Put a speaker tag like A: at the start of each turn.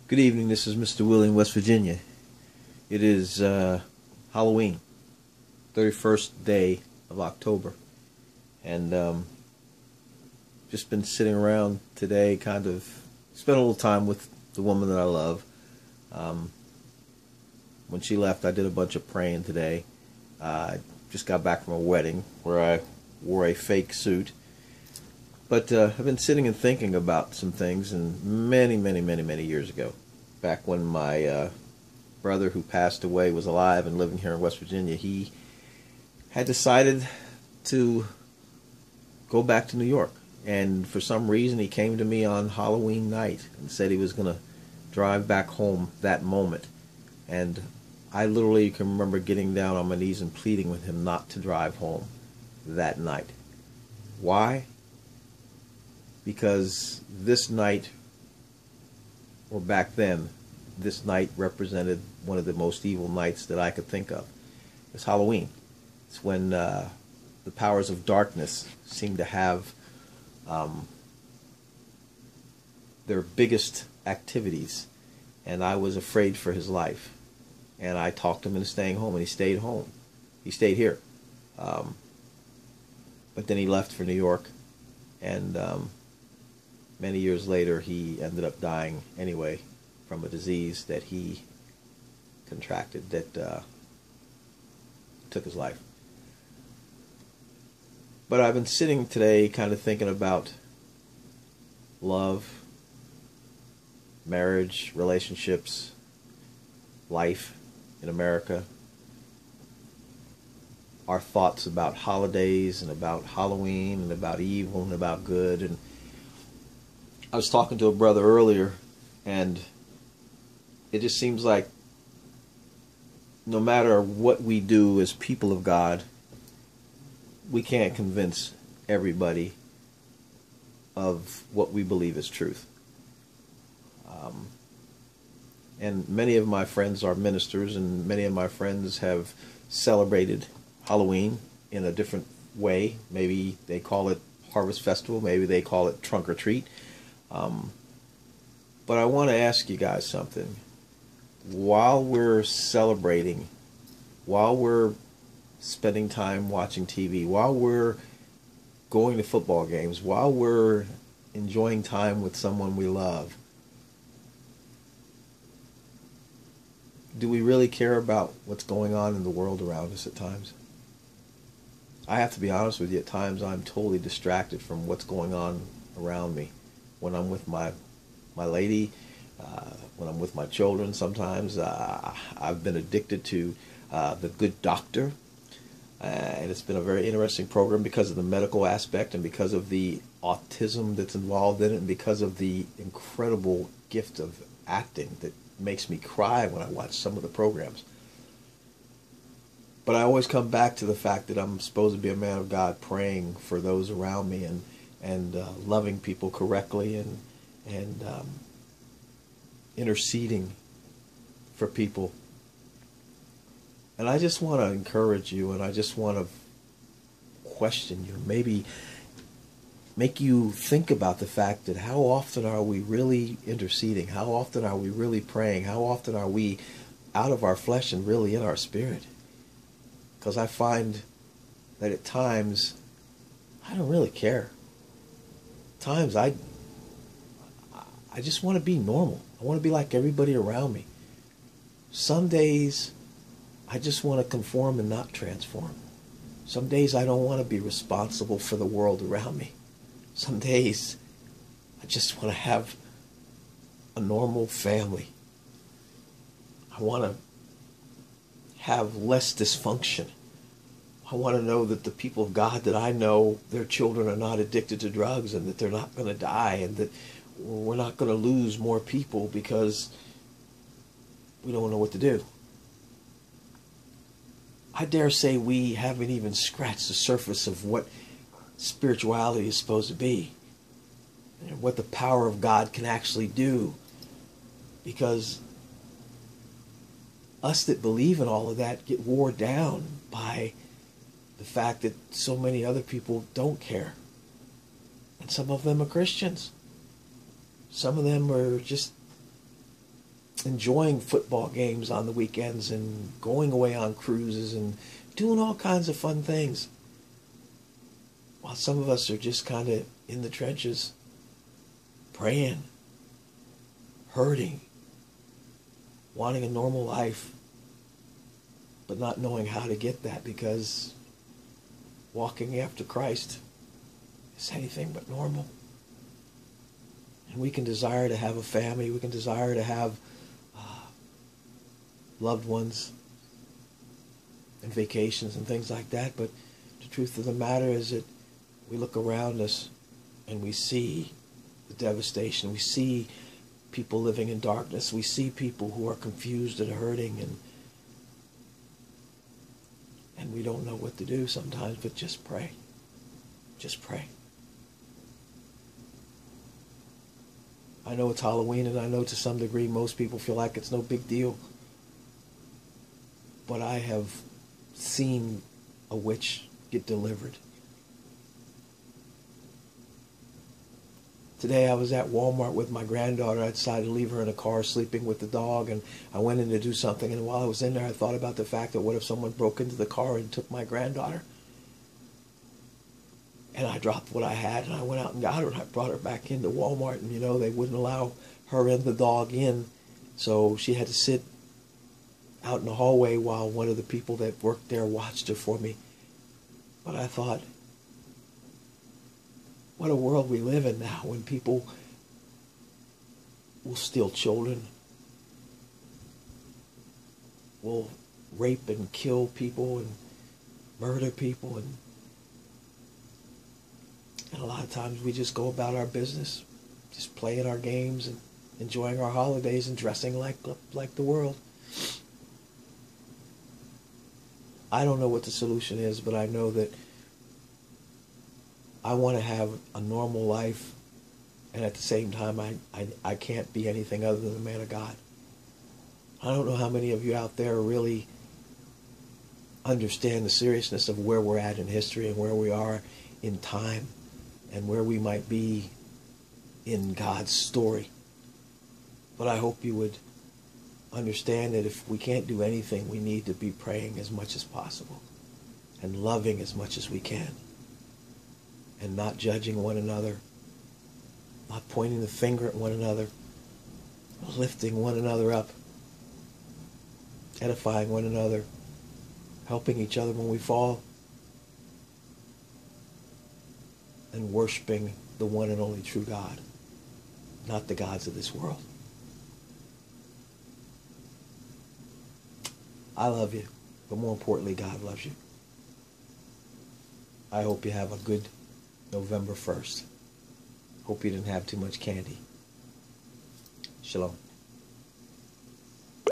A: Good evening. This is Mr. Willie in West Virginia. It is Halloween, 31st day of October, and just been sitting around today, kind of spent a little time with the woman that I love. When she left, I did a bunch of praying today. I just got back from a wedding where I wore a fake suit. But I've been sitting and thinking about some things, and many years ago, back when my brother who passed away was alive and living here in West Virginia, he had decided to go back to New York. And for some reason, he came to me on Halloween night and said he was going to drive back home that moment. And I literally can remember getting down on my knees and pleading with him not to drive home that night. Why? Because this night, or back then, this night represented one of the most evil nights that I could think of. It's Halloween. It's when the powers of darkness seem to have their biggest activities. And I was afraid for his life. And I talked him into staying home, and he stayed home. He stayed here. But then he left for New York, and many years later, he ended up dying anyway from a disease that he contracted that took his life. But I've been sitting today kind of thinking about love, marriage, relationships, life in America, our thoughts about holidays and about Halloween and about evil and about good. And I was talking to a brother earlier, and it just seems like no matter what we do as people of God, we can't convince everybody of what we believe is truth. And many of my friends are ministers, and many of my friends have celebrated Halloween in a different way. Maybe they call it Harvest Festival, maybe they call it Trunk or Treat. But I want to ask you guys something. While we're celebrating, while we're spending time watching TV, while we're going to football games, while we're enjoying time with someone we love, do we really care about what's going on in the world around us at times? I have to be honest with you, at times I'm totally distracted from what's going on around me. When I'm with my lady, when I'm with my children, sometimes I've been addicted to The Good Doctor, and it's been a very interesting program because of the medical aspect and because of the autism that's involved in it and because of the incredible gift of acting that makes me cry when I watch some of the programs. But I always come back to the fact that I'm supposed to be a man of God, praying for those around me and loving people correctly and interceding for people. And I just want to encourage you, and I just want to question you, maybe make you think about the fact that how often are we really interceding? How often are we really praying? How often are we out of our flesh and really in our spirit? Because I find that at times I don't really care. At times I just want to be normal. I want to be like everybody around me. Some days I just want to conform and not transform. Some days I don't want to be responsible for the world around me. Some days I just want to have a normal family. I want to have less dysfunction. I want to know that the people of God that I know, their children are not addicted to drugs and that they're not going to die and that we're not going to lose more people because we don't know what to do. I dare say we haven't even scratched the surface of what spirituality is supposed to be and what the power of God can actually do, because us that believe in all of that get wore down by the fact that so many other people don't care. And some of them are Christians. Some of them are just enjoying football games on the weekends and going away on cruises and doing all kinds of fun things. While some of us are just kind of in the trenches, praying, hurting, wanting a normal life, but not knowing how to get that because walking after Christ is anything but normal. And we can desire to have a family, we can desire to have loved ones and vacations and things like that, but the truth of the matter is that we look around us and we see the devastation. We see people living in darkness. We see people who are confused and hurting, and we don't know what to do sometimes, but just pray. Just pray. I know it's Halloween, and I know to some degree most people feel like it's no big deal. But I have seen a witch get delivered. Today I was at Walmart with my granddaughter. I decided to leave her in a car sleeping with the dog, and I went in to do something, and while I was in there I thought about the fact that what if someone broke into the car and took my granddaughter? And I dropped what I had and I went out and got her and I brought her back into Walmart, and they wouldn't allow her and the dog in, so she had to sit out in the hallway while one of the people that worked there watched her for me. But I thought, what a world we live in now when people will steal children, will rape and kill people and murder people, and a lot of times we just go about our business, just playing our games and enjoying our holidays and dressing like the world. I don't know what the solution is, but I know that I want to have a normal life, and at the same time I can't be anything other than a man of God. I don't know how many of you out there really understand the seriousness of where we're at in history and where we are in time and where we might be in God's story. But I hope you would understand that if we can't do anything, we need to be praying as much as possible and loving as much as we can and not judging one another, not pointing the finger at one another, lifting one another up, edifying one another, helping each other when we fall, and worshiping the one and only true God, not the gods of this world. I love you, but more importantly, God loves you. I hope you have a good November 1st. Hope you didn't have too much candy. Shalom.